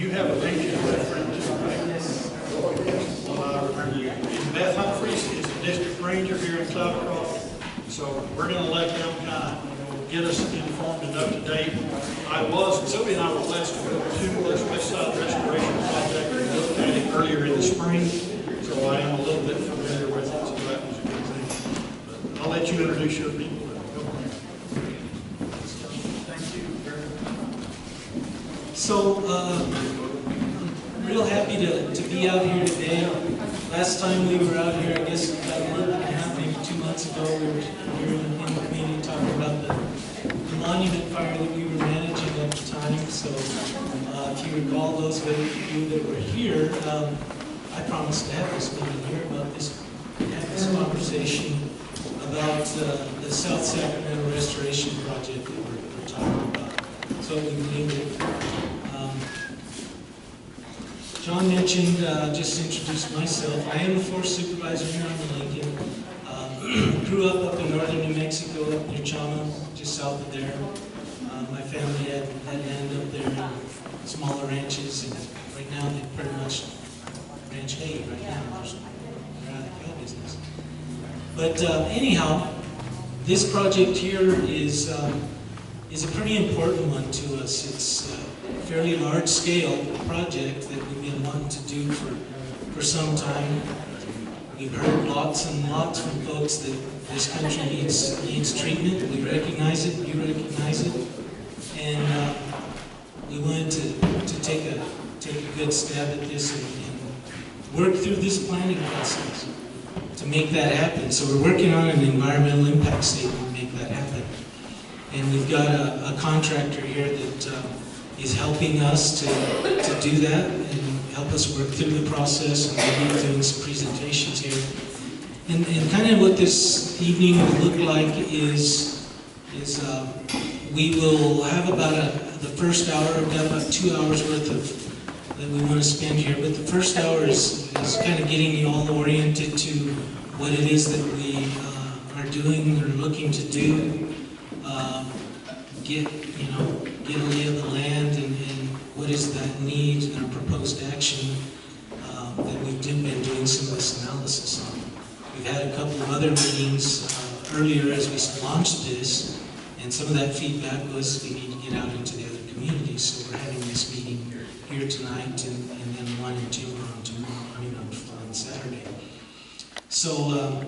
you have a picture of that friend too, right? Well, I remember you. And Beth Humphreys is the district ranger here in Cloudcroft. So we're going to let them kind of get us informed and up to date. Sylvia and I were blessed to go to this West Side Restoration Project. We looked at it earlier in the spring, so I am a little bit familiar with it, so that was a good thing. But I'll let you introduce your people. Thank you very much. So, I'm real happy to be out here today. Last time we were out here, I guess about a month and a half, maybe 2 months ago, we were here in the community talking about the monument fire that we were managing at the time. So if you recall, those of you that were here, I promised to have this meeting here about have this conversation about the South Sacramento Restoration Project that we're talking about. So we named it. John mentioned, just introduced myself. I am the forest supervisor here on Lincoln. Grew up in northern New Mexico, up near Chama, just south of there. My family had land up there, smaller ranches, and right now they pretty much ranch hay right now. They're out of the cow business. But anyhow, this project here is a pretty important one to us. It's a fairly large-scale project that we've been wanting to do for some time. We've heard lots and lots from folks that this country needs treatment. We recognize it, you recognize it, and we wanted to take a good stab at this and work through this planning process to make that happen. So we're working on an environmental impact statement to make that happen. And we've got a contractor here that is helping us to do that and help us work through the process, and we'll be doing some presentations here. And kind of what this evening will look like is we will have about the first hour, we've got about 2 hours worth of that we want to spend here, but the first hour is kind of getting you all oriented to what it is that we are doing or looking to do. Get a lay of the land and what is that need and our proposed action that we've been doing some of this analysis on. We've had a couple of other meetings earlier as we launched this, and some of that feedback was we need to get out into the other communities. So we're having this meeting here tonight and then one in Timber on Saturday. So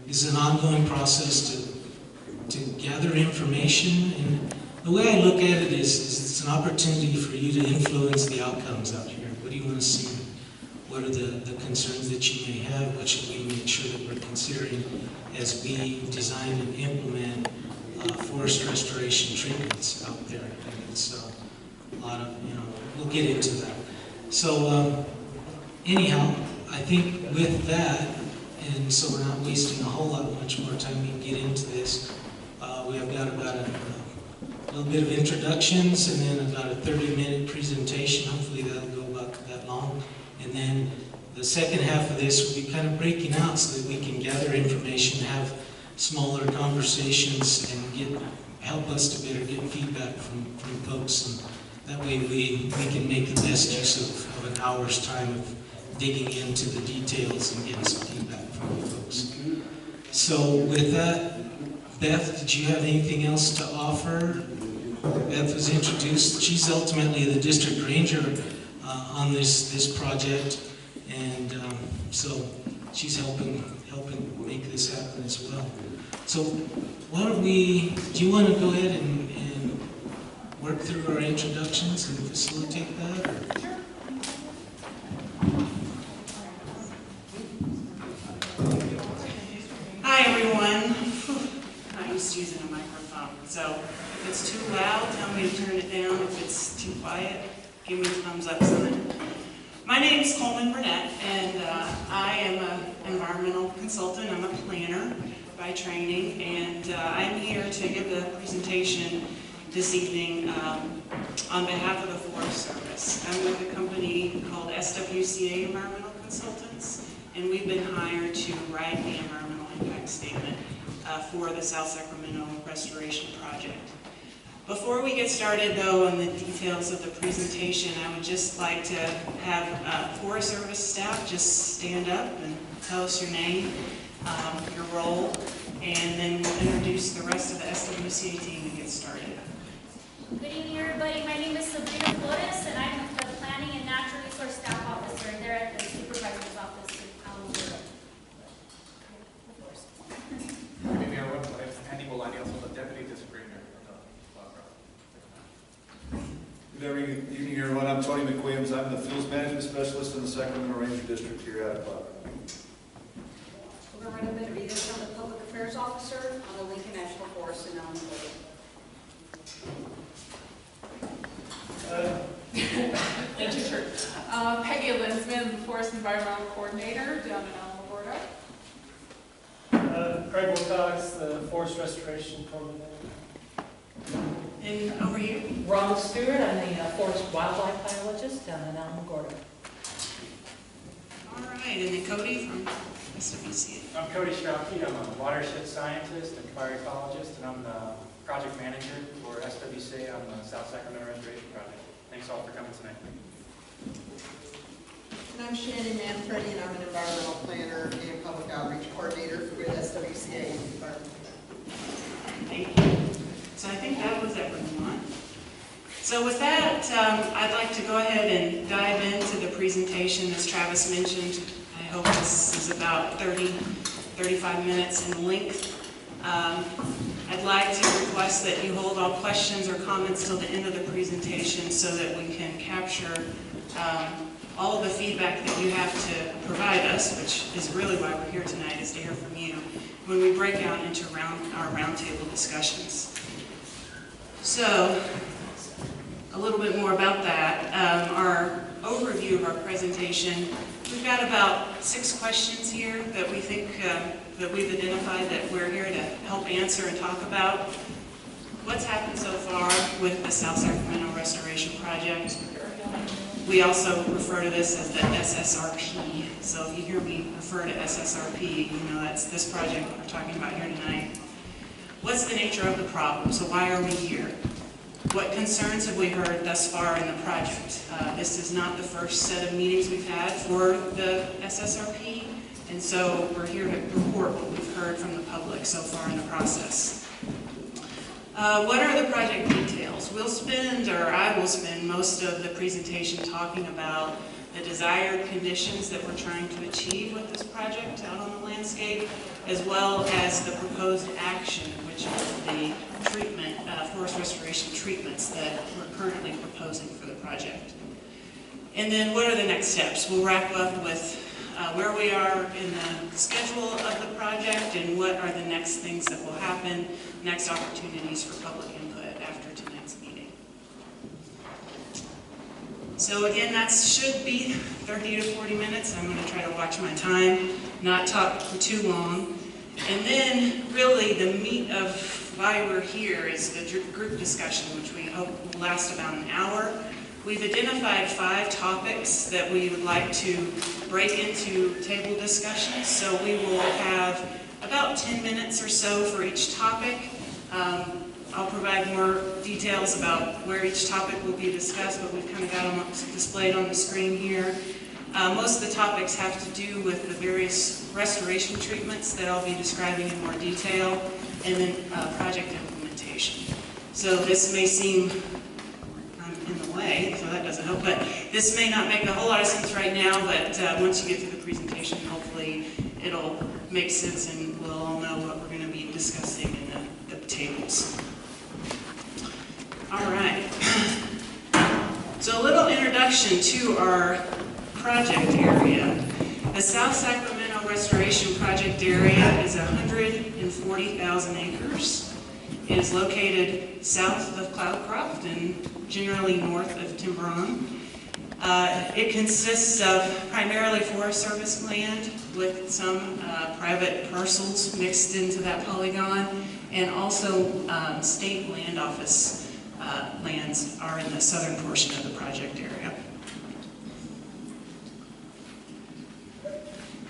it's an ongoing process to gather information, and the way I look at it is it's an opportunity for you to influence the outcomes out here. What do you want to see? What are the concerns that you may have? What should we make sure that we're considering as we design and implement forest restoration treatments out there? And it's a lot of, we'll get into that. So anyhow, I think with that, and so we're not wasting a whole lot much more time, we can get into this. We have got about a little bit of introductions and then about a 30-minute presentation. Hopefully that'll go about that long. And then the second half of this will be kind of breaking out so that we can gather information, have smaller conversations, and help us to better get feedback from folks. And that way we can make the best use of an hour's time of digging into the details and getting some feedback from you folks. So with that, Beth, did you have anything else to offer? Beth was introduced. She's ultimately the district ranger on this project, and so she's helping make this happen as well. So do you want to go ahead and work through our introductions and facilitate that? Or? Sure. Hi everyone. I'm not used to using a microphone, so if it's too loud, tell me to turn it down. If it's too quiet, give me a thumbs up sign. My name is Coleman Burnett, and I am an environmental consultant. I'm a planner by training, and I'm here to give the presentation this evening on behalf of the Forest Service. I'm with a company called SWCA Environmental Consultants, and we've been hired to write the environmental impact statement for the South Sacramento Restoration Project. Before we get started, though, on the details of the presentation, I would just like to have Forest Service staff just stand up and tell us your name, your role, and then we'll introduce the rest of the SWCA team and get started. Good evening, everybody. My name is Sabrina Flores, and I'm the Planning and Natural Resource Staff Officer there at the Supervisor's Office in Alameda. Good evening, everyone. My name is Andy Molani, also the Deputy District Ranger of the Good evening, everyone. I'm Tony McWilliams. I'm the Fields Management Specialist in the Sacramento Ranger District here out of Cloud Rock. Loretta Benavides, I'm the Public Affairs Officer on the Lincoln National Forest in Alameda. Thank you, sir. Peggy Linsman, the Forest Environmental Coordinator down in Alamogordo. Craig Wilcox, the Forest Restoration Coordinator. And over here. Ronald Stewart, I'm the Forest Wildlife Biologist down in Alamogordo. All right, and then Cody from SWCA. I'm Cody Strauke. I'm a watershed scientist and fire ecologist, and I'm the project manager for SWCA on the South Sacramento Restoration Project. Thanks all for coming tonight. And I'm Shannon Manfredi, and I'm an environmental planner and public outreach coordinator with SWCA Environmental. Thank you. So I think that was everyone. So with that, I'd like to go ahead and dive into the presentation. As Travis mentioned, I hope this is about 35 minutes in length. I'd like to request that you hold all questions or comments till the end of the presentation so that we can capture all of the feedback that you have to provide us, which is really why we're here tonight, is to hear from you, when we break out into our roundtable discussions. So, a little bit more about that. Our overview of our presentation, we've got about 6 questions here that we think that we've identified that we're here to help answer and talk about. What's happened so far with the South Sacramento Restoration Project? We also refer to this as the SSRP. So if you hear me refer to SSRP, you know that's this project we're talking about here tonight. What's the nature of the problem? So why are we here? What concerns have we heard thus far in the project? This is not the first set of meetings we've had for the SSRP, and so we're here to report what we've heard from the public so far in the process. What are the project details? I will spend most of the presentation talking about the desired conditions that we're trying to achieve with this project out on the landscape, as well as the proposed action, which is the treatment, forest restoration treatments that we're currently proposing for the project. And then what are the next steps? We'll wrap up with where we are in the schedule of the project and what are the next things that will happen, next opportunities for public input after tonight's meeting. So again, that should be 30 to 40 minutes. I'm going to try to watch my time, not talk for too long. And then really the meat of why we're here is the group discussion, which we hope will last about an hour. We've identified 5 topics that we would like to break into table discussions. So we will have about 10 minutes or so for each topic. I'll provide more details about where each topic will be discussed, but we've kind of got them displayed on the screen here. Most of the topics have to do with the various restoration treatments that I'll be describing in more detail, and then project implementation. So this may seem, I'm in the way, so that doesn't help, but this may not make a whole lot of sense right now, but once you get through the presentation, hopefully it'll make sense and we'll all know what we're going to be discussing in the tables. All right. So a little introduction to our project area. The South Sacramento Restoration Project area is 140,000 acres. It is located south of Cloudcroft and generally north of Tiburon. It consists of primarily Forest Service land with some private parcels mixed into that polygon, and also state land office lands are in the southern portion of the project area.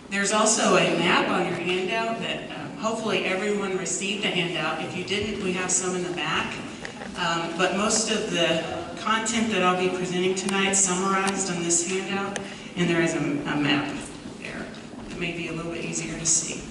There's also a map on your handout that hopefully everyone received a handout. If you didn't, we have some in the back. But most of the content that I'll be presenting tonight is summarized on this handout, and there is a map there. It may be a little bit easier to see.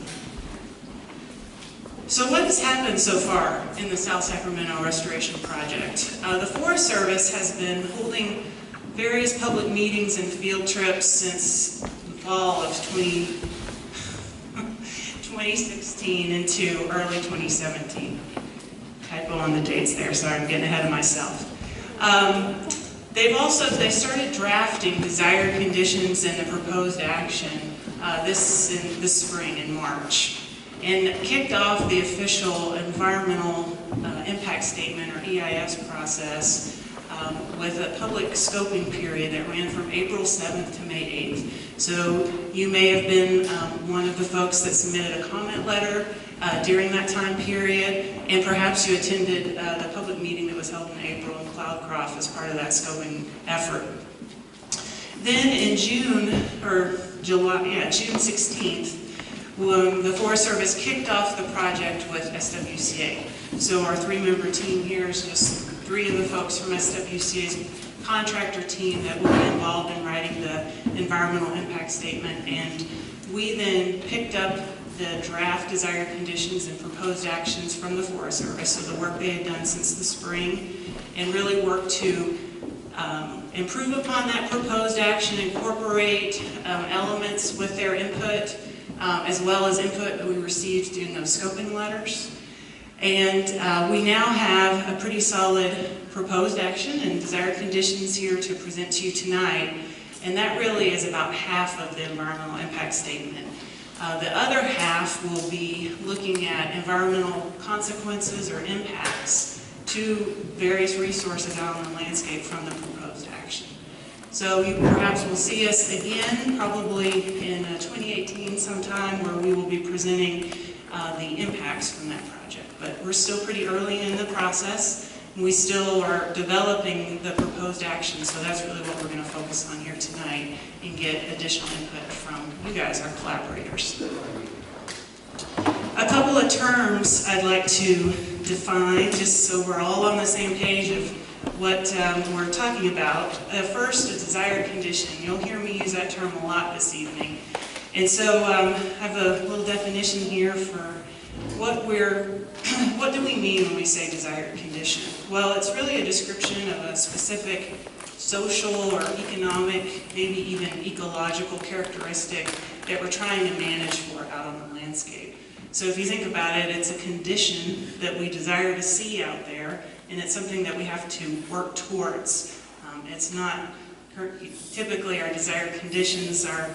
So what has happened so far in the South Sacramento Restoration Project? The Forest Service has been holding various public meetings and field trips since the fall of 2016 into early 2017. Typo on the dates there, sorry, I'm getting ahead of myself. They started drafting desired conditions and the proposed action this spring in March, and kicked off the official environmental impact statement, or EIS process, with a public scoping period that ran from April 7th to May 8th. So you may have been one of the folks that submitted a comment letter during that time period, and perhaps you attended the public meeting that was held in April in Cloudcroft as part of that scoping effort. Then in June 16th, the Forest Service kicked off the project with SWCA. So our three-member team here is just three of the folks from SWCA's contractor team that will be involved in writing the environmental impact statement. And we then picked up the draft desired conditions and proposed actions from the Forest Service, so the work they had done since the spring, and really worked to improve upon that proposed action, incorporate elements with their input, as well as input that we received in those scoping letters. And we now have a pretty solid proposed action and desired conditions here to present to you tonight, and that really is about half of the environmental impact statement. The other half will be looking at environmental consequences or impacts to various resources out on the landscape from the proposed action. So you perhaps will see us again, probably in 2018 sometime, where we will be presenting the impacts from that project. But we're still pretty early in the process. We still are developing the proposed action, so that's really what we're going to focus on here tonight and get additional input from you guys, our collaborators. A couple of terms I'd like to define, just so we're all on the same page of what we're talking about. First, a desired condition. You'll hear me use that term a lot this evening. And so I have a little definition here for what do we mean when we say desired condition? Well, it's really a description of a specific social or economic, maybe even ecological characteristic that we're trying to manage for out on the landscape. So if you think about it, it's a condition that we desire to see out there, and it's something that we have to work towards. It's not, typically our desired conditions are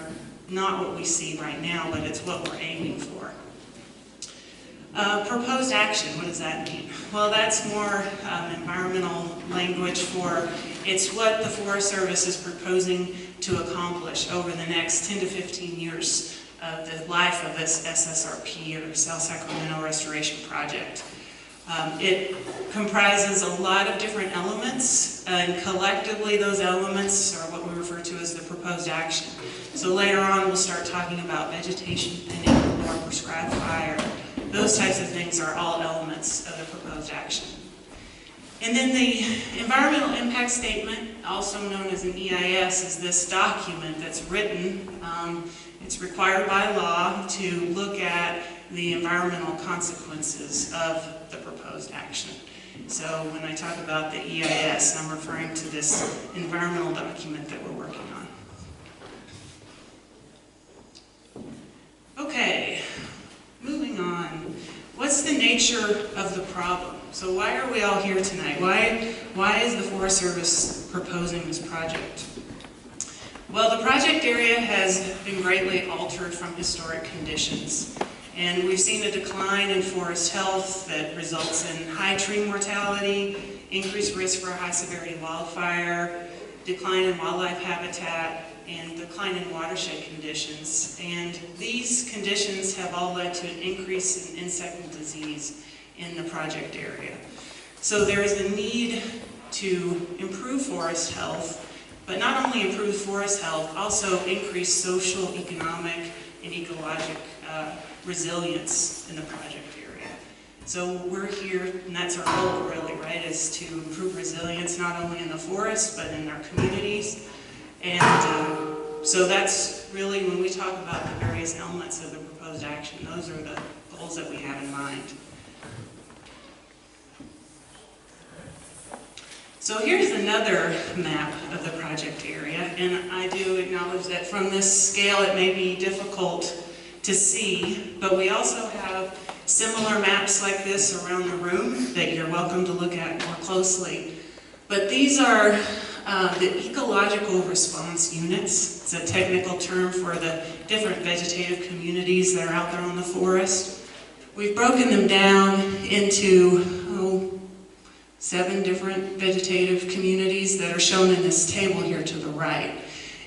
not what we see right now, but it's what we're aiming for. Proposed action, what does that mean? Well, that's more environmental language for, it's what the Forest Service is proposing to accomplish over the next 10 to 15 years of the life of this SSRP, or South Sacramento Restoration Project. It comprises a lot of different elements, and collectively those elements are what we refer to as the proposed action. So later on we'll start talking about vegetation thinning or prescribed fire. Those types of things are all elements of the proposed action. And then the environmental impact statement, also known as an EIS, is this document that's written. It's required by law to look at the environmental consequences of the proposed action. So when I talk about the EIS, I'm referring to this environmental document that we're working on. Okay, moving on. What's the nature of the problem? So why are we all here tonight? Why is the Forest Service proposing this project? Well, the project area has been greatly altered from historic conditions. And we've seen a decline in forest health that results in high tree mortality, increased risk for high severity wildfire, decline in wildlife habitat, and decline in watershed conditions. And these conditions have all led to an increase in insect and disease in the project area. So there is a need to improve forest health, but not only improve forest health, also increase social, economic, and ecologic resilience in the project area. So we're here, and that's our goal really, right, is to improve resilience not only in the forest, but in our communities. And so that's really, when we talk about the various elements of the proposed action, those are the goals that we have in mind. So here's another map of the project area, and I do acknowledge that from this scale it may be difficult to see, but we also have similar maps like this around the room that you're welcome to look at more closely. But these are the ecological response units. It's a technical term for the different vegetative communities that are out there on the forest. We've broken them down into 7 different vegetative communities that are shown in this table here to the right.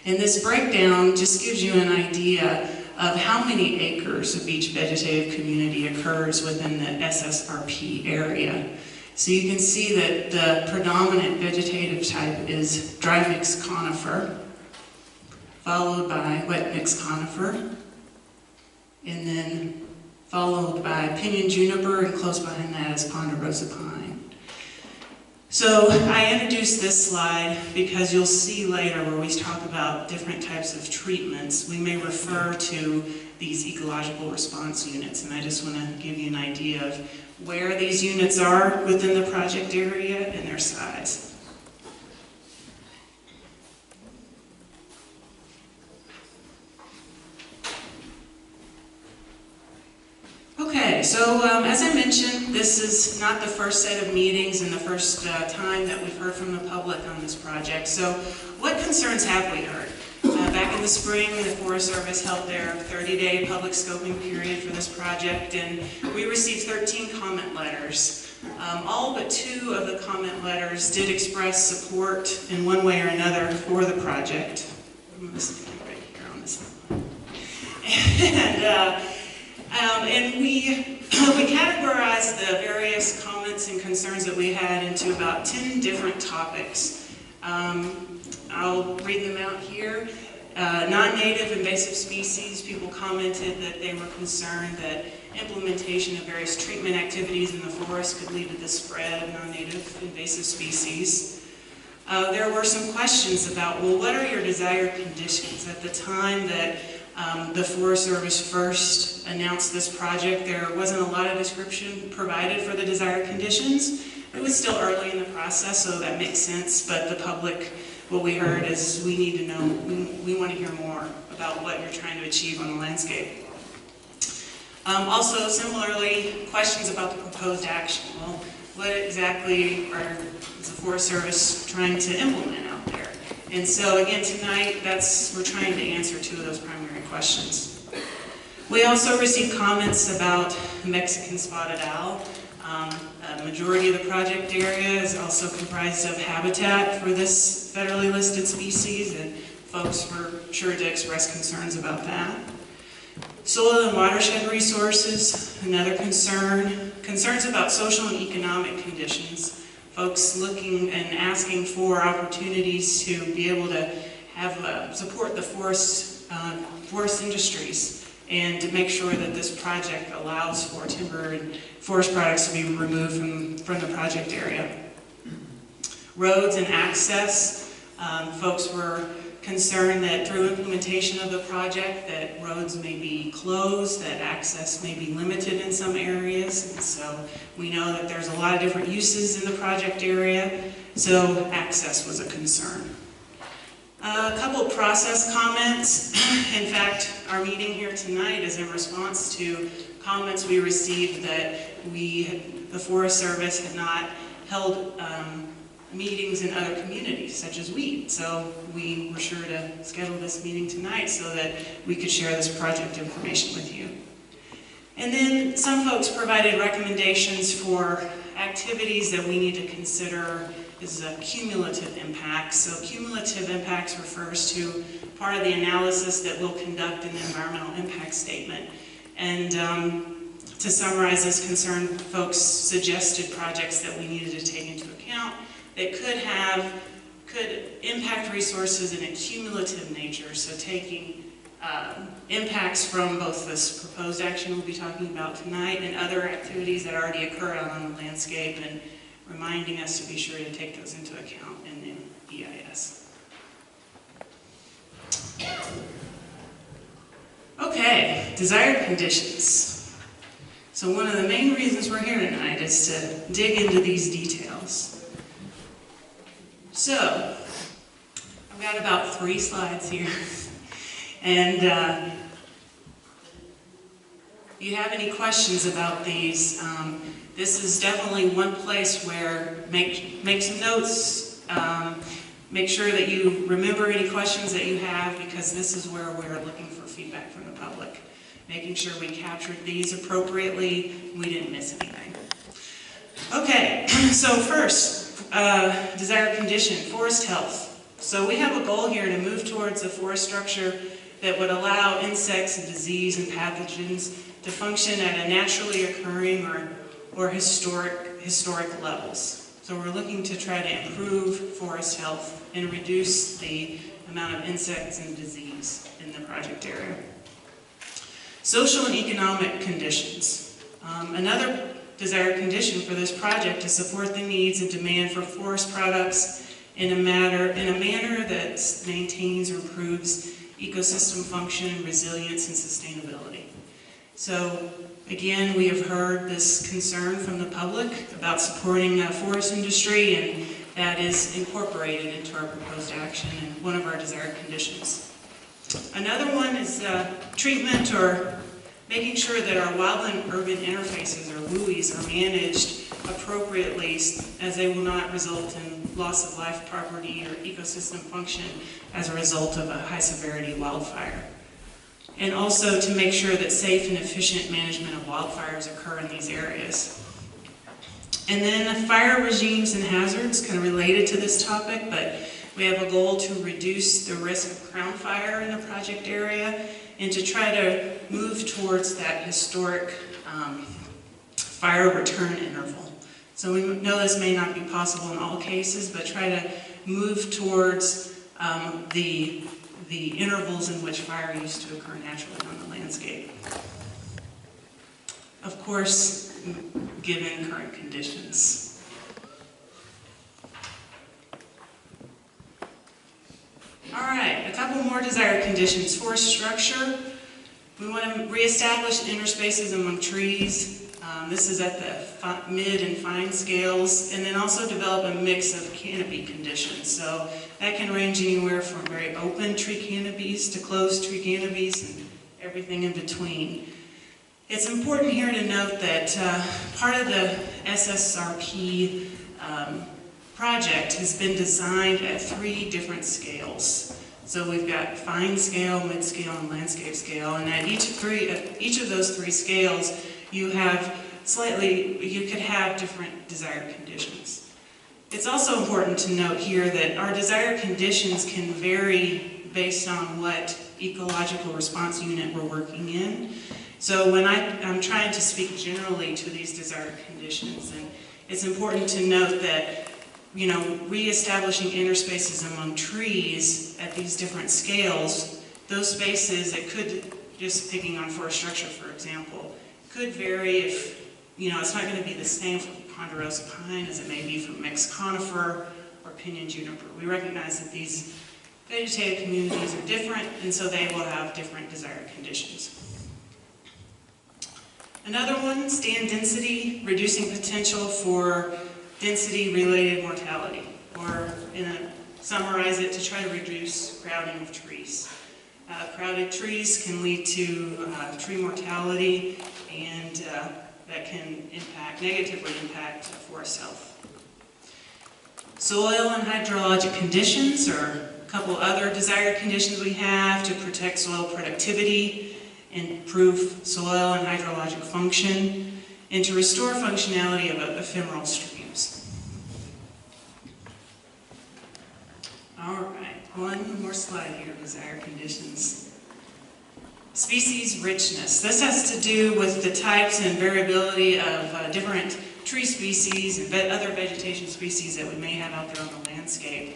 And this breakdown just gives you an idea of how many acres of each vegetative community occurs within the SSRP area. So you can see that the predominant vegetative type is dry mixed conifer, followed by wet mixed conifer, and then followed by pinyon juniper, and close behind that is ponderosa pine. So I introduced this slide because you'll see later where we talk about different types of treatments, we may refer to these ecological response units, and I just want to give you an idea of where these units are within the project area and their size. Okay, so as I mentioned, this is not the first set of meetings and the first time that we've heard from the public on this project. So what concerns have we heard? Back in the spring, the Forest Service held their 30-day public scoping period for this project, and we received 13 comment letters. All but 2 of the comment letters did express support in one way or another for the project. I'm going to stand right here on this one. And we categorized the various comments and concerns that we had into about 10 different topics. I'll read them out here. Non-native invasive species, people commented that they were concerned that implementation of various treatment activities in the forest could lead to the spread of non-native invasive species. There were some questions about, well, what are your desired conditions? At the time that the Forest Service first announced this project, there wasn't a lot of description provided for the desired conditions. It was still early in the process, so that makes sense, but the public, what we heard is we need to know, we want to hear more about what you're trying to achieve on the landscape. Also, similarly, questions about the proposed action. Well, what exactly is the Forest Service trying to implement out there? And so again, tonight, we're trying to answer 2 of those primary questions. We also received comments about Mexican spotted owl. A majority of the project area is also comprised of habitat for this federally listed species, and folks were sure to express concerns about that. Soil and watershed resources, another concern. Concerns about social and economic conditions. Folks looking and asking for opportunities to be able to have support the forest industries and to make sure that this project allows for timber and forest products to be removed from the project area. Roads and access. Folks were concerned that through implementation of the project that roads may be closed, that access may be limited in some areas. And so we know that there's a lot of different uses in the project area, so access was a concern. A couple of process comments. In fact, our meeting here tonight is in response to comments we received that the Forest Service had not held meetings in other communities, such as we. So we were sure to schedule this meeting tonight so that we could share this project information with you. And then some folks provided recommendations for activities that we need to consider as cumulative impacts. So cumulative impacts refers to part of the analysis that we'll conduct in the environmental impact statement. And to summarize this concern, folks suggested projects that we needed to take into account that could impact resources in a cumulative nature, so taking impacts from both this proposed action we'll be talking about tonight and other activities that already occur out on the landscape, and reminding us to be sure to take those into account in the EIS. Okay, desired conditions. So one of the main reasons we're here tonight is to dig into these details. So, I've got about 3 slides here. And if you have any questions about these, this is definitely one place where make some notes, make sure that you remember any questions that you have, because this is where we're looking for feedback from the public. Making sure we captured these appropriately, we didn't miss anything. Okay, so first, desired condition, forest health. So we have a goal here to move towards a forest structure that would allow insects and disease and pathogens to function at a naturally occurring or historic levels. So we're looking to try to improve forest health and reduce the amount of insects and disease in the project area. Social and economic conditions. Another desired condition for this project to support the needs and demand for forest products in a manner that maintains or improves ecosystem function, resilience, and sustainability. So again, we have heard this concern from the public about supporting the forest industry, and that is incorporated into our proposed action and one of our desired conditions. Another one is treatment, or making sure that our wildland-urban interfaces, or WUIs, are managed appropriately, as they will not result in loss of life, property, or ecosystem function as a result of a high-severity wildfire. And also to make sure that safe and efficient management of wildfires occur in these areas. And then fire regimes and hazards, kind of related to this topic, but we have a goal to reduce the risk of crown fire in the project area and to try to move towards that historic fire return interval. So we know this may not be possible in all cases, but try to move towards the intervals in which fire used to occur naturally on the landscape. Of course, given current conditions. All right, a couple more desired conditions. Forest structure. We want to reestablish interspaces among trees. This is at the mid and fine scales, and then also develop a mix of canopy conditions. So that can range anywhere from very open tree canopies to closed tree canopies and everything in between. It's important here to note that part of the SSRP project has been designed at 3 different scales. So we've got fine scale, mid scale, and landscape scale, and at each of those 3 scales, you could have different desired conditions. It's also important to note here that our desired conditions can vary based on what ecological response unit we're working in. So when I'm trying to speak generally to these desired conditions, and it's important to note that, you know, reestablishing interspaces among trees at these different scales, those spaces, it could, just picking on forest structure for example, could vary if, you know, it's not going to be the same for ponderosa pine as it may be for mixed conifer or pinyon juniper. We recognize that these vegetative communities are different, and so they will have different desired conditions. Another one, stand density, reducing potential for density-related mortality, or summarize it, to try to reduce crowding of trees. Crowded trees can lead to tree mortality, and that can negatively impact forest health. Soil and hydrologic conditions are a couple other desired conditions we have to protect soil productivity, improve soil and hydrologic function, and to restore functionality of ephemeral streams. All right, one more slide here, desired conditions. Species richness. This has to do with the types and variability of different tree species and other vegetation species that we may have out there on the landscape.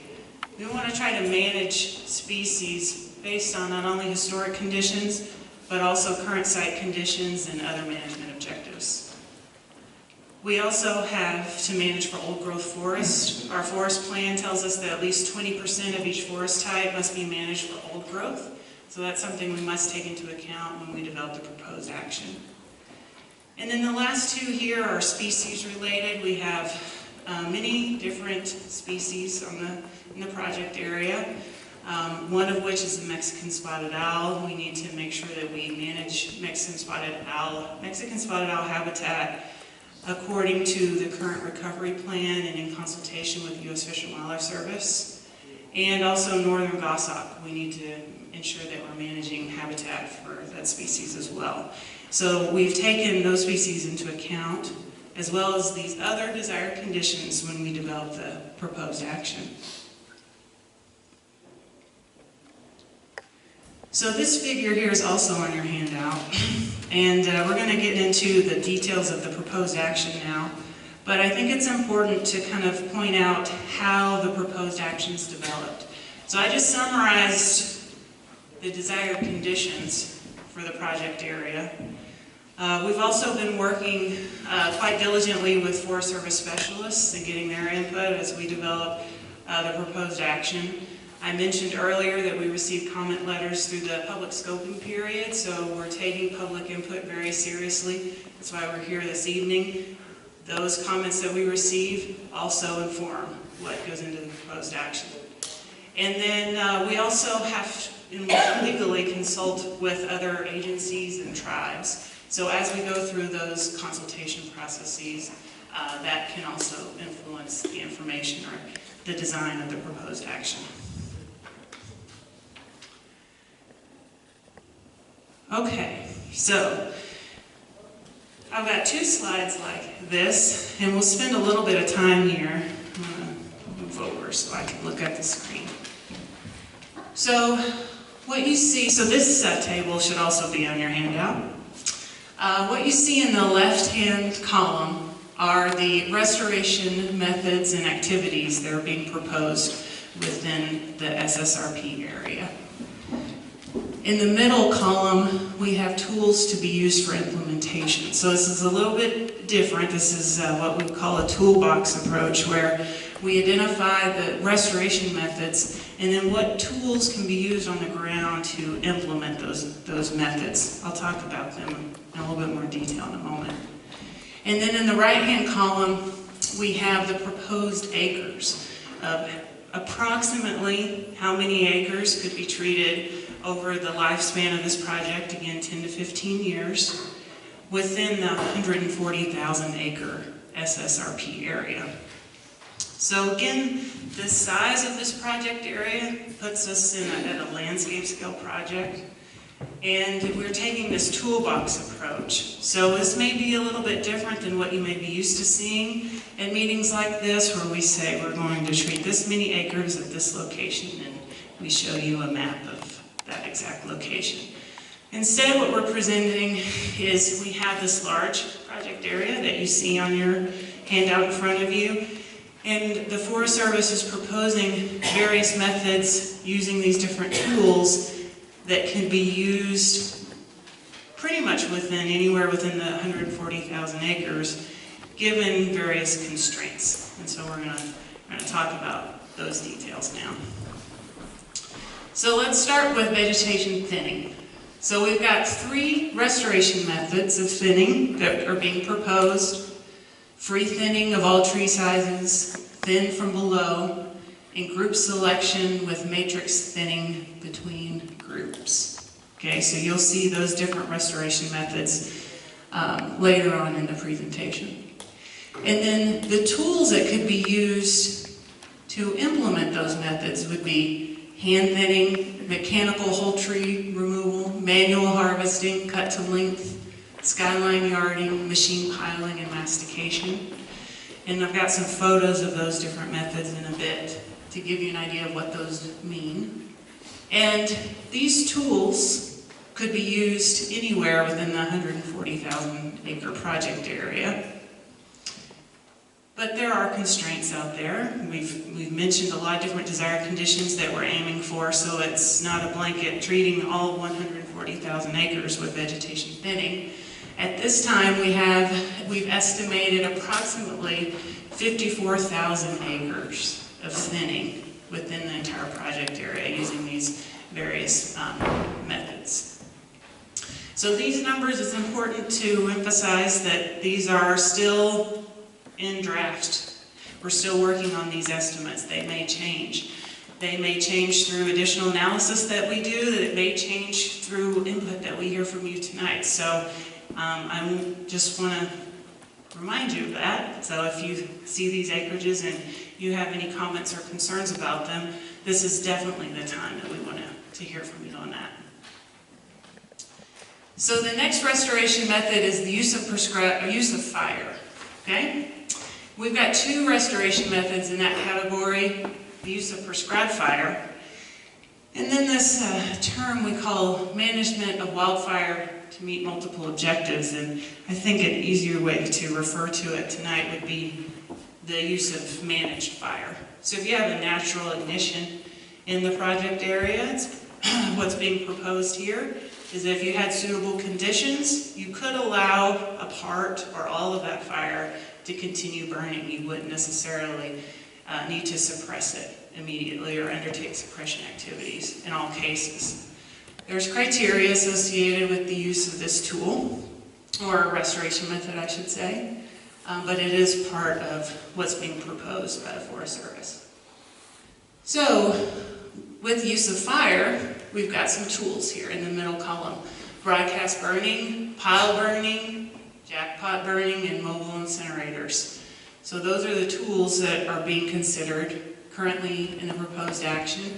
We want to try to manage species based on not only historic conditions, but also current site conditions and other management objectives. We also have to manage for old growth forest. Our forest plan tells us that at least 20% of each forest type must be managed for old growth. So that's something we must take into account when we develop the proposed action. And then the last two here are species related. We have many different species in the project area. One of which is the Mexican spotted owl. We need to make sure that we manage Mexican spotted owl habitat according to the current recovery plan and in consultation with the U.S. Fish and Wildlife Service. And also northern goshawk. We need to ensure that we're managing habitat for that species as well. So we've taken those species into account, as well as these other desired conditions when we develop the proposed action. So this figure here is also on your handout, and we're going to get into the details of the proposed action now, but I think it's important to kind of point out how the proposed action is developed. So I just summarized the desired conditions for the project area. We've also been working quite diligently with Forest Service specialists and getting their input as we develop the proposed action. I mentioned earlier that we received comment letters through the public scoping period, so we're taking public input very seriously. That's why we're here this evening. Those comments that we receive also inform what goes into the proposed action. And then we also have to legally consult with other agencies and tribes. So as we go through those consultation processes, that can also influence the information or the design of the proposed action. Okay, so I've got two slides like this, and we'll spend a little bit of time here. I'm going to move over so I can look at the screen. So what you see, so this table should also be on your handout. What you see in the left-hand column are the restoration methods and activities that are being proposed within the SSRP area. In the middle column, we have tools to be used for implementation. So this is a little bit different. This is what we call a toolbox approach, where we identify the restoration methods and then what tools can be used on the ground to implement those methods. I'll talk about them in a little bit more detail in a moment. And then in the right-hand column, we have the proposed acres of approximately how many acres could be treated over the lifespan of this project, again 10 to 15 years, within the 140,000 acre SSRP area. So again, the size of this project area puts us at a landscape scale project, and we're taking this toolbox approach. So this may be a little bit different than what you may be used to seeing at meetings like this, where we say we're going to treat this many acres at this location, and we show you a map of that exact location. Instead, what we're presenting is we have this large project area that you see on your handout in front of you, and the Forest Service is proposing various methods using these different tools that can be used pretty much anywhere within the 140,000 acres, given various constraints. And so we're going to talk about those details now. So let's start with vegetation thinning. So we've got 3 restoration methods of thinning that are being proposed: free thinning of all tree sizes, thin from below, and group selection with matrix thinning between groups. Okay, so you'll see those different restoration methods later on in the presentation. And then the tools that could be used to implement those methods would be hand thinning, mechanical whole tree removal, manual harvesting, cut to length, skyline yarding, machine piling, and mastication. And I've got some photos of those different methods in a bit to give you an idea of what those mean. And these tools could be used anywhere within the 140,000 acre project area. But there are constraints out there. We've mentioned a lot of different desired conditions that we're aiming for, so it's not a blanket treating all 140,000 acres with vegetation thinning. At this time, we've estimated approximately 54,000 acres of thinning within the entire project area using these various methods. So these numbers, it's important to emphasize that these are still in draft. We're still working on these estimates. They may change. They may change through additional analysis that we do, that it may change through input that we hear from you tonight. So I just want to remind you of that. So if you see these acreages and you have any comments or concerns about them, this is definitely the time that we want to hear from you on that. So the next restoration method is the use of fire. Okay? We've got two restoration methods in that category, the use of prescribed fire, and then this term we call management of wildfire to meet multiple objectives, and I think an easier way to refer to it tonight would be the use of managed fire. So if you have a natural ignition in the project area, what's being proposed here is that if you had suitable conditions, you could allow a part or all of that fire to continue burning. You wouldn't necessarily need to suppress it immediately or undertake suppression activities in all cases. There's criteria associated with the use of this tool, or a restoration method I should say, but it is part of what's being proposed by the Forest Service. So with the use of fire, we've got some tools here in the middle column. Broadcast burning, pile burning, jackpot burning, and mobile incinerators. So those are the tools that are being considered currently in the proposed action.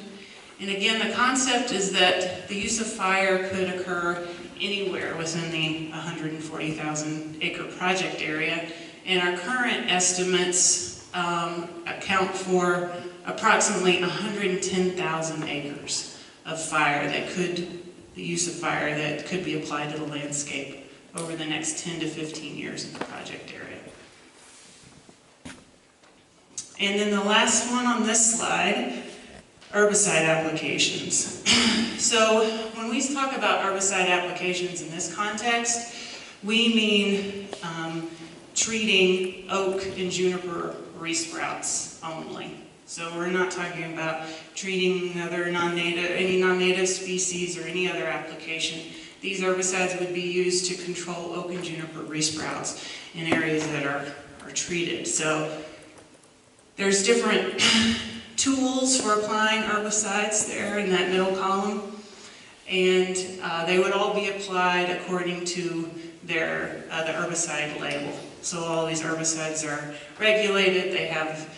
And again, the concept is that the use of fire could occur anywhere within the 140,000 acre project area. And our current estimates account for approximately 110,000 acres of fire the use of fire that could be applied to the landscape over the next 10 to 15 years in the project area. And then the last one on this slide, herbicide applications. So when we talk about herbicide applications in this context, we mean treating oak and juniper resprouts only. So we're not talking about treating any non-native species or any other application. These herbicides would be used to control oak and juniper resprouts in areas that are treated. So there's different tools for applying herbicides there in that middle column, and they would all be applied according to the herbicide label. So all these herbicides are regulated, they have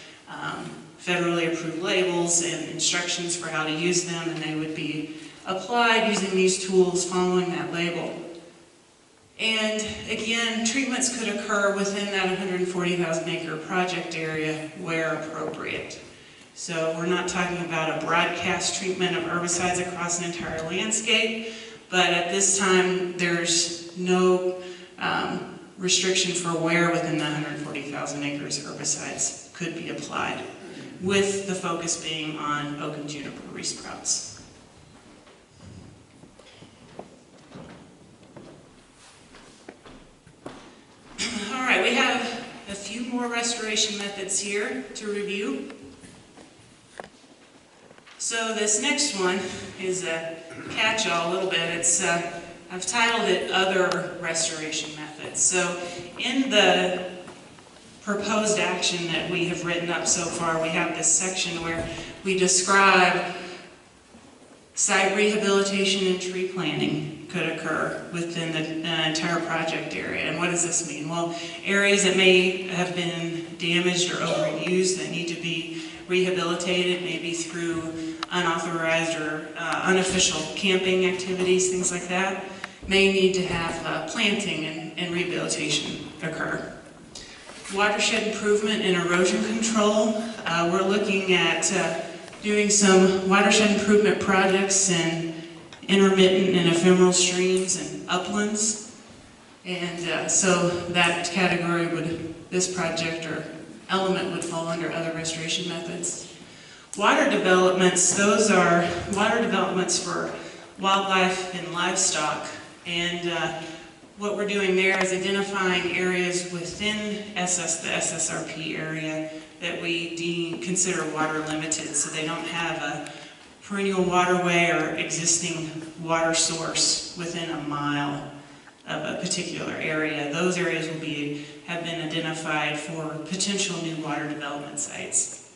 federally approved labels and instructions for how to use them, and they would be applied using these tools following that label. And again, treatments could occur within that 140,000 acre project area where appropriate. So we're not talking about a broadcast treatment of herbicides across an entire landscape, but at this time there's no restriction for where within the 140,000 acres herbicides could be applied, with the focus being on oak and juniper resprouts. All right, we have a few more restoration methods here to review. So this next one is a catch-all a little bit. I've titled it Other Restoration Methods. So in the proposed action that we have written up so far, we have this section where we describe site rehabilitation and tree planting could occur within the entire project area. And what does this mean? Well, areas that may have been damaged or overused that need to be rehabilitated, maybe through unauthorized or unofficial camping activities, things like that, may need to have planting and rehabilitation occur. Watershed improvement and erosion control. We're looking at doing some watershed improvement projects in intermittent and ephemeral streams and uplands. And so that category would, this project or element would fall under other restoration methods. Water developments, those are water developments for wildlife and livestock. And what we're doing there is identifying areas within the SSRP area that we consider water limited, so they don't have a perennial waterway or existing water source within a mile of a particular area. Those areas will have been identified for potential new water development sites.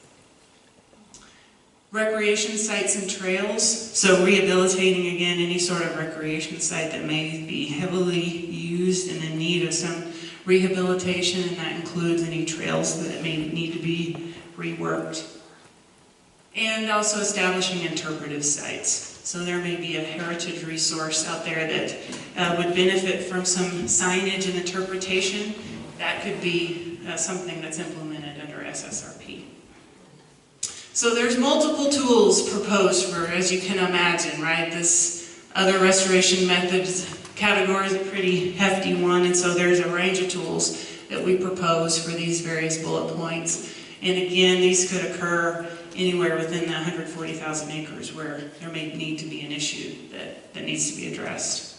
Recreation sites and trails, so rehabilitating again any sort of recreation site that may be heavily used and in need of some rehabilitation, and that includes any trails that may need to be reworked. And also establishing interpretive sites. So there may be a heritage resource out there that would benefit from some signage and interpretation. That could be something that's implemented under SSRP. So there's multiple tools proposed for, as you can imagine, right? This other restoration methods category is a pretty hefty one, and so there's a range of tools that we propose for these various bullet points. And again, these could occur anywhere within the 140,000 acres where there may need to be an issue that needs to be addressed.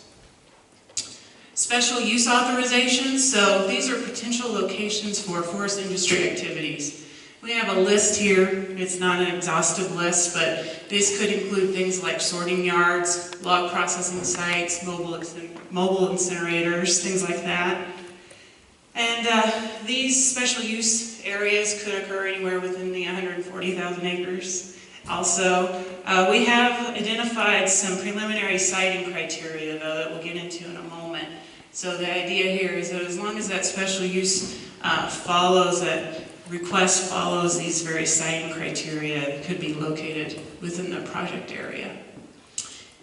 Special use authorizations, so these are potential locations for forest industry activities. We have a list here. It's not an exhaustive list, but this could include things like sorting yards, log processing sites, mobile incinerators, things like that. And these special use areas could occur anywhere within the 140,000 acres. Also, we have identified some preliminary siting criteria, though, that we'll get into in a moment. So the idea here is that as long as that special use request follows these various siting criteria, it could be located within the project area.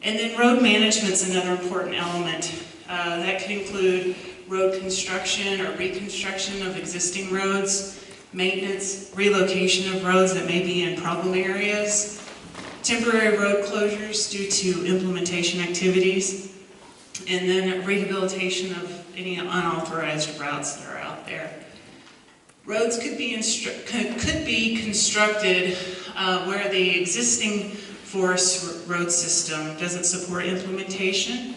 And then road management's another important element. That could include road construction or reconstruction of existing roads, maintenance, relocation of roads that may be in problem areas, temporary road closures due to implementation activities, and then rehabilitation of any unauthorized routes that are out there. Roads could be constructed where the existing forest road system doesn't support implementation,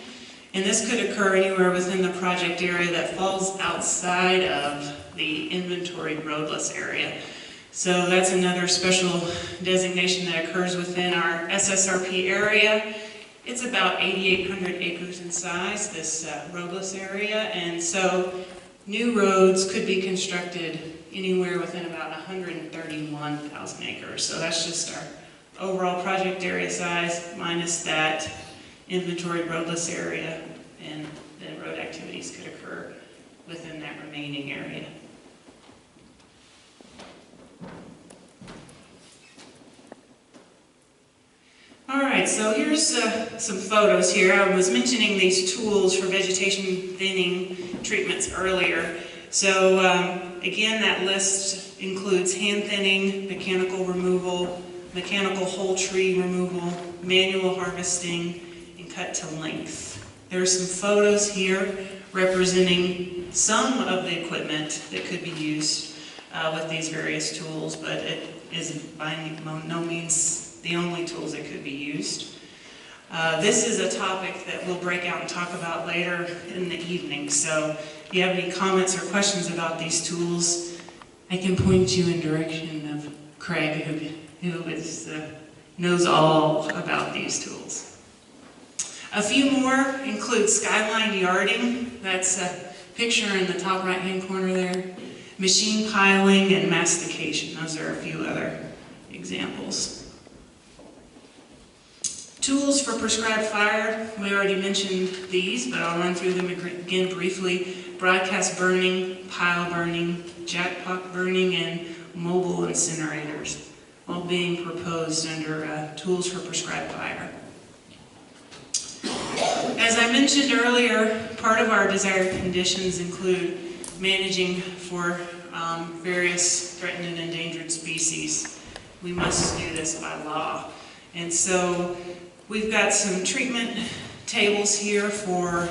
and this could occur anywhere within the project area that falls outside of the inventoried roadless area. So that's another special designation that occurs within our SSRP area. It's about 8,800 acres in size, this roadless area, and so new roads could be constructed anywhere within about 131,000 acres. So that's just our overall project area size minus that inventoried roadless area, and then road activities could occur within that remaining area. All right, so here's some photos here. I was mentioning these tools for vegetation thinning treatments earlier. So again, that list includes hand thinning, mechanical removal, mechanical whole tree removal, manual harvesting, and cut to length. There are some photos here representing some of the equipment that could be used with these various tools, but it is by no means the only tools that could be used. This is a topic that we'll break out and talk about later in the evening, so if you have any comments or questions about these tools, I can point you in direction of Craig, who knows all about these tools. A few more include skyline yarding. That's a picture in the top right-hand corner there. Machine piling and mastication. Those are a few other examples. Tools for prescribed fire. We already mentioned these, but I'll run through them again briefly. Broadcast burning, pile burning, jackpot burning, and mobile incinerators, all being proposed under tools for prescribed fire. As I mentioned earlier, part of our desired conditions include managing for various threatened and endangered species. We must do this by law. And so we've got some treatment tables here for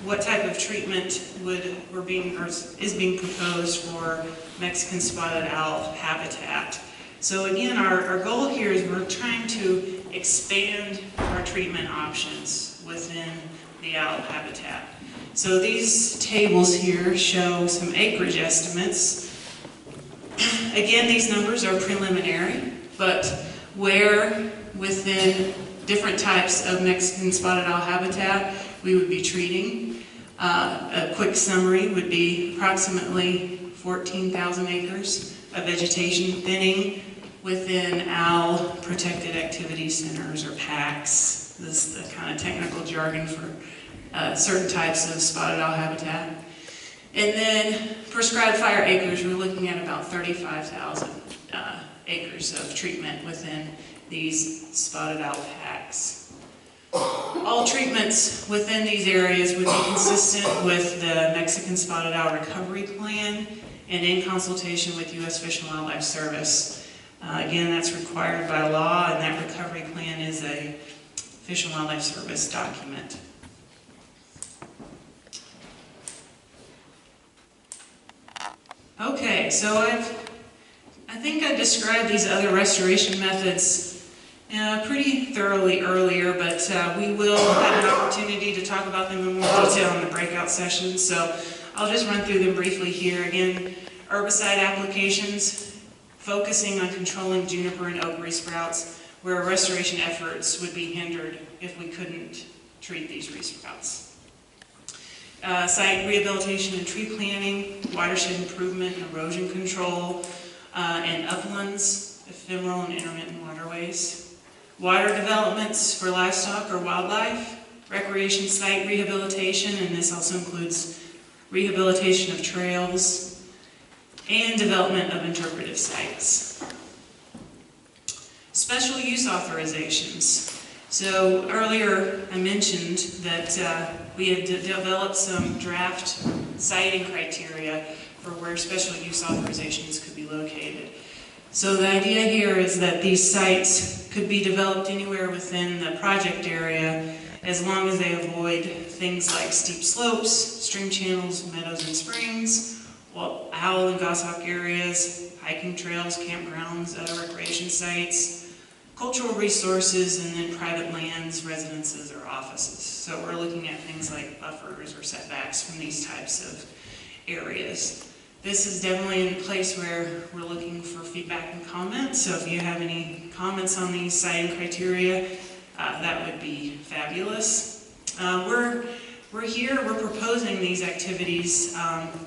what type of treatment is being proposed for Mexican spotted owl habitat. So again, our goal here is we're trying to expand our treatment options within the owl habitat. So these tables here show some acreage estimates. Again, these numbers are preliminary, but where within different types of Mexican spotted owl habitat we would be treating. A quick summary would be approximately 14,000 acres of vegetation thinning within owl protected activity centers, or PACs. This is the kind of technical jargon for certain types of spotted owl habitat. And then prescribed fire acres, we're looking at about 35,000 acres of treatment within these spotted owl PACs. All treatments within these areas would be consistent with the Mexican Spotted Owl Recovery Plan and in consultation with U.S. Fish and Wildlife Service. Again, that's required by law, and that recovery plan is a Fish and Wildlife Service document. Okay, so I think I described these other restoration methods pretty thoroughly earlier, but we will have an opportunity to talk about them in more detail in the breakout sessions, so I'll just run through them briefly here. Again, herbicide applications, focusing on controlling juniper and oak resprouts, where restoration efforts would be hindered if we couldn't treat these resprouts. Site rehabilitation and tree planting, watershed improvement and erosion control, and uplands, ephemeral and intermittent waterways. Water developments for livestock or wildlife, recreation site rehabilitation, and this also includes rehabilitation of trails, and development of interpretive sites. Special use authorizations. So earlier I mentioned that we had developed some draft siting criteria for where special use authorizations could be located. So the idea here is that these sites could be developed anywhere within the project area as long as they avoid things like steep slopes, stream channels, meadows and springs, owl and goshawk areas, hiking trails, campgrounds, recreation sites, cultural resources, and then private lands, residences, or offices. So we're looking at things like buffers or setbacks from these types of areas. This is definitely a place where we're looking for feedback and comments, so if you have any comments on these siting criteria, that would be fabulous. We're proposing these activities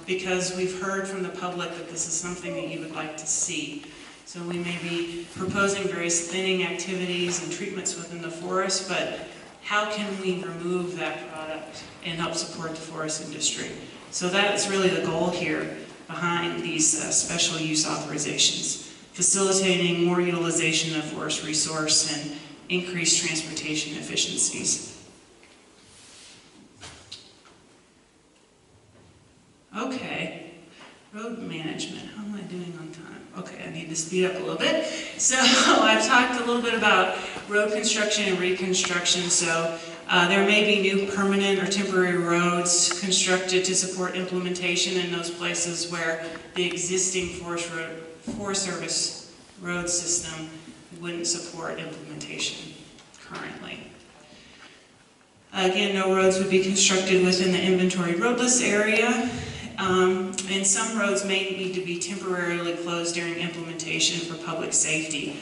because we've heard from the public that this is something that you would like to see. So we may be proposing various thinning activities and treatments within the forest, but how can we remove that product and help support the forest industry? So that's really the goal here behind these special use authorizations, facilitating more utilization of forest resource and increased transportation efficiencies. Okay, road management. How am I doing on time? Okay, I need to speed up a little bit. So I've talked a little bit about road construction and reconstruction. So there may be new permanent or temporary roads constructed to support implementation in those places where the existing Forest Service road system wouldn't support implementation currently. Again, no roads would be constructed within the inventory roadless area. And some roads may need to be temporarily closed during implementation for public safety.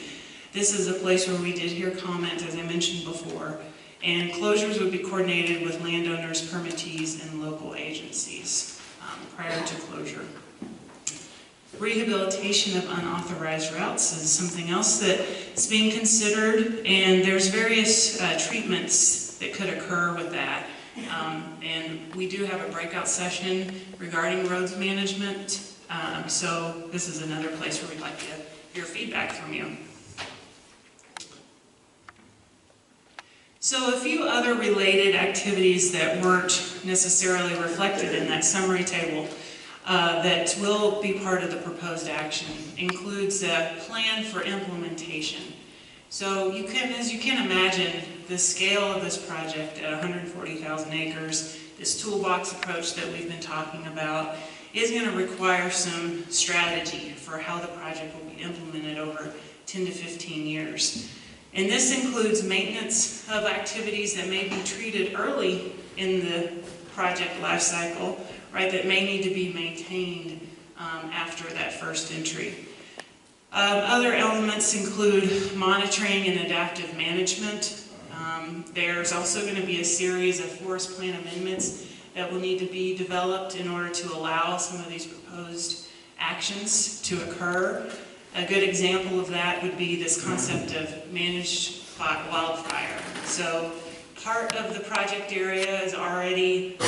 This is a place where we did hear comment, as I mentioned before, and closures would be coordinated with landowners, permittees, and local agencies prior to closure. Rehabilitation of unauthorized routes is something else that's being considered, and there's various treatments that could occur with that. And we do have a breakout session regarding roads management, so this is another place where we'd like to hear feedback from you. So a few other related activities that weren't necessarily reflected in that summary table that will be part of the proposed action includes a plan for implementation. So as you can imagine, the scale of this project at 140,000 acres, this toolbox approach that we've been talking about, is going to require some strategy for how the project will be implemented over 10 to 15 years. And this includes maintenance of activities that may be treated early in the project life cycle, right, that may need to be maintained after that first entry. Other elements include monitoring and adaptive management. There's also going to be a series of forest plan amendments that will need to be developed in order to allow some of these proposed actions to occur. A good example of that would be this concept of managed wildfire. So part of the project area is already,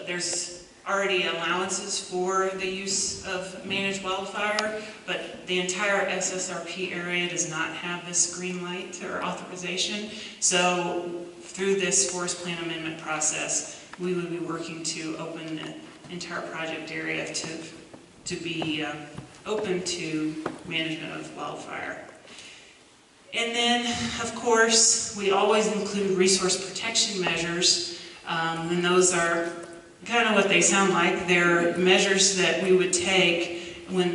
there's already allowances for the use of managed wildfire, but the entire SSRP area does not have this green light or authorization. So through this forest plan amendment process, we would be working to open the entire project area to be open to management of wildfire. And then, of course, we always include resource protection measures, and those are kind of what they sound like. They're measures that we would take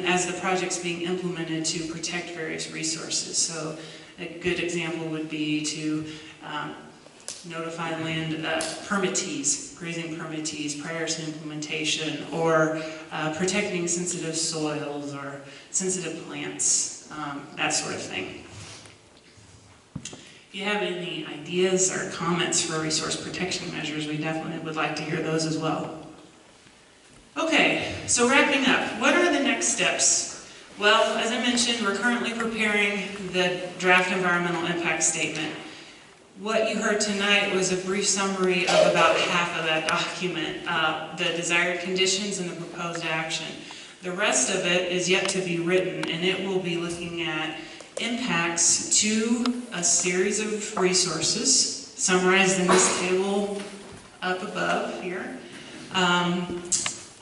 as the project's being implemented to protect various resources. So a good example would be to notify land permittees, grazing permittees prior to implementation, or protecting sensitive soils or sensitive plants, that sort of thing. If you have any ideas or comments for resource protection measures, we definitely would like to hear those as well. Okay, so wrapping up, what are the next steps? Well, as I mentioned, we're currently preparing the draft environmental impact statement. What you heard tonight was a brief summary of about half of that document, the desired conditions and the proposed action. The rest of it is yet to be written, and it will be looking at impacts to a series of resources, summarized in this table up above here.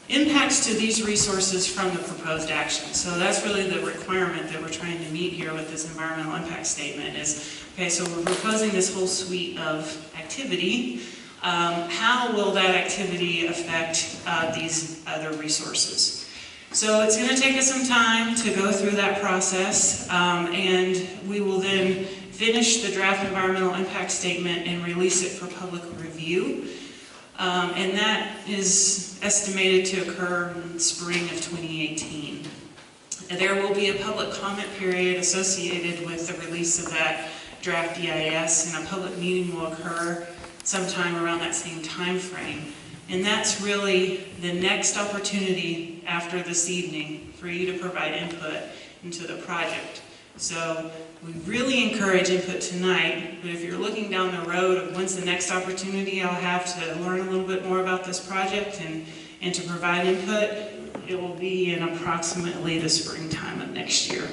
Impacts to these resources from the proposed action. So that's really the requirement that we're trying to meet here with this environmental impact statement is, okay, so we're proposing this whole suite of activity. How will that activity affect these other resources? So it's going to take us some time to go through that process, and we will then finish the draft environmental impact statement and release it for public review. And that is estimated to occur in spring of 2018. There will be a public comment period associated with the release of that draft EIS, and a public meeting will occur sometime around that same time frame. And that's really the next opportunity after this evening for you to provide input into the project. So we really encourage input tonight, but if you're looking down the road of when's the next opportunity I'll have to learn a little bit more about this project and to provide input, it will be in approximately the springtime of next year.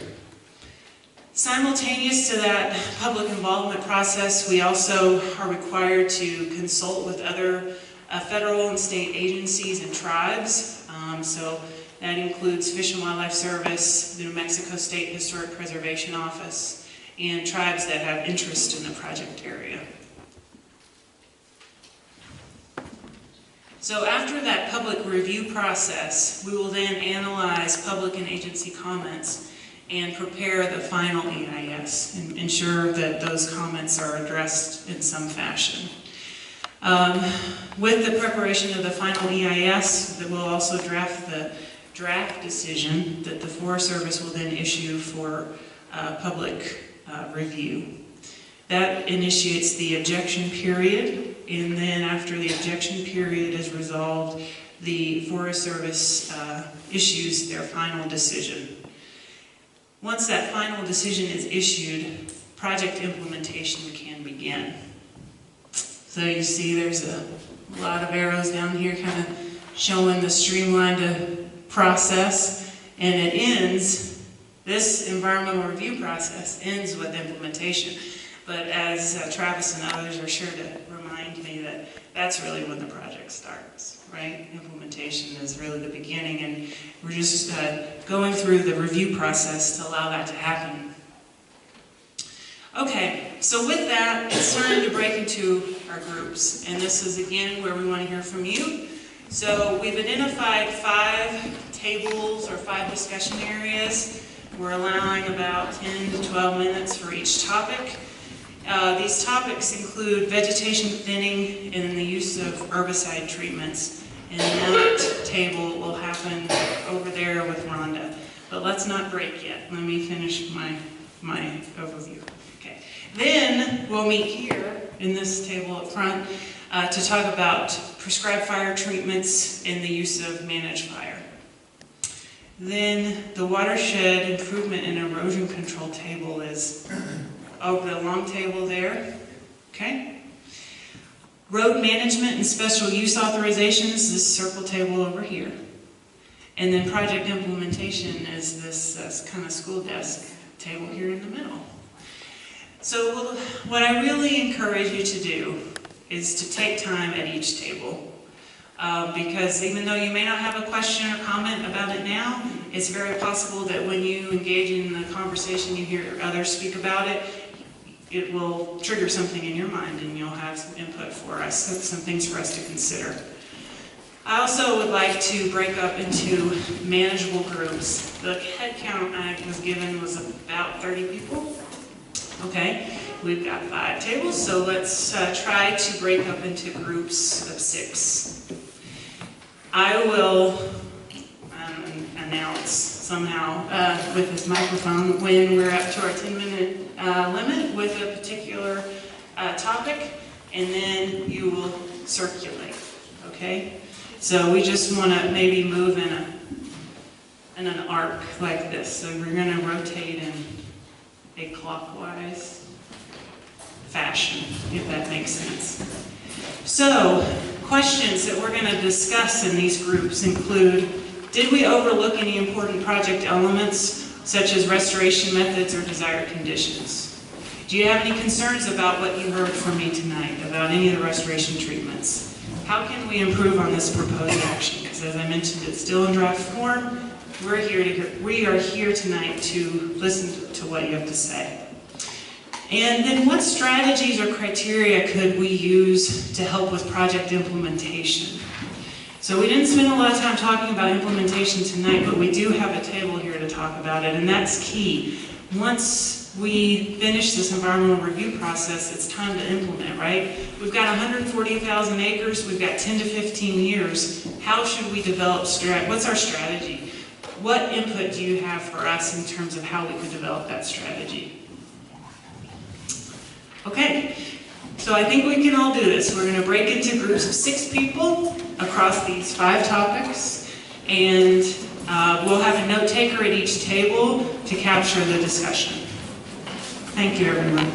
Simultaneous to that public involvement process, we also are required to consult with other federal and state agencies and tribes. So that includes Fish and Wildlife Service, the New Mexico State Historic Preservation Office, and tribes that have interest in the project area. So after that public review process, we will then analyze public and agency comments and prepare the final EIS and ensure that those comments are addressed in some fashion. With the preparation of the final EIS, we'll also draft the draft decision that the Forest Service will then issue for public review. That initiates the objection period, and then after the objection period is resolved, the Forest Service issues their final decision. Once that final decision is issued, project implementation can begin. So you see there's a lot of arrows down here kind of showing the streamlined process, and it ends, this environmental review process ends with implementation. But as Travis and others are sure to remind me that that's really when the project starts, right? Implementation is really the beginning, and we're just going through the review process to allow that to happen. Okay, so with that, it's time to break into our groups. And this is again where we want to hear from you. So we've identified 5 tables or 5 discussion areas. We're allowing about 10 to 12 minutes for each topic. These topics include vegetation thinning and the use of herbicide treatments. And that table will happen over there with Rhonda. But let's not break yet. Let me finish my overview. Okay. Then we'll meet here in this table up front to talk about prescribed fire treatments and the use of managed fire. Then the watershed improvement and erosion control table is over the long table there. Okay. Road management and special use authorizations, this circle table over here. And then project implementation is this kind of school desk table here in the middle. So what I really encourage you to do is to take time at each table. Because even though you may not have a question or comment about it now, it's very possible that when you engage in the conversation, you hear others speak about it, it will trigger something in your mind and you'll have some input for us, some things for us to consider. I also would like to break up into manageable groups. The head count I was given was about 30 people. Okay, we've got 5 tables, so let's try to break up into groups of 6. I will announce somehow with this microphone when we're up to our 10-minute limit with a particular topic, and then you will circulate, okay? So we just want to maybe move in an arc like this. So we're going to rotate in a clockwise fashion, if that makes sense. So, questions that we're going to discuss in these groups include, did we overlook any important project elements, such as restoration methods or desired conditions? Do you have any concerns about what you heard from me tonight, about any of the restoration treatments? How can we improve on this proposed action? Because as I mentioned, it's still in draft form. We are here tonight to listen to what you have to say. And then what strategies or criteria could we use to help with project implementation? So we didn't spend a lot of time talking about implementation tonight, but we do have a table here to talk about it, and that's key. Once we finish this environmental review process, it's time to implement, right? We've got 140,000 acres, we've got 10 to 15 years. How should we develop what's our strategy? What input do you have for us in terms of how we could develop that strategy? Okay, so I think we can all do this. We're going to break into groups of 6 people across these 5 topics, and we'll have a note taker at each table to capture the discussion. Thank you, everyone.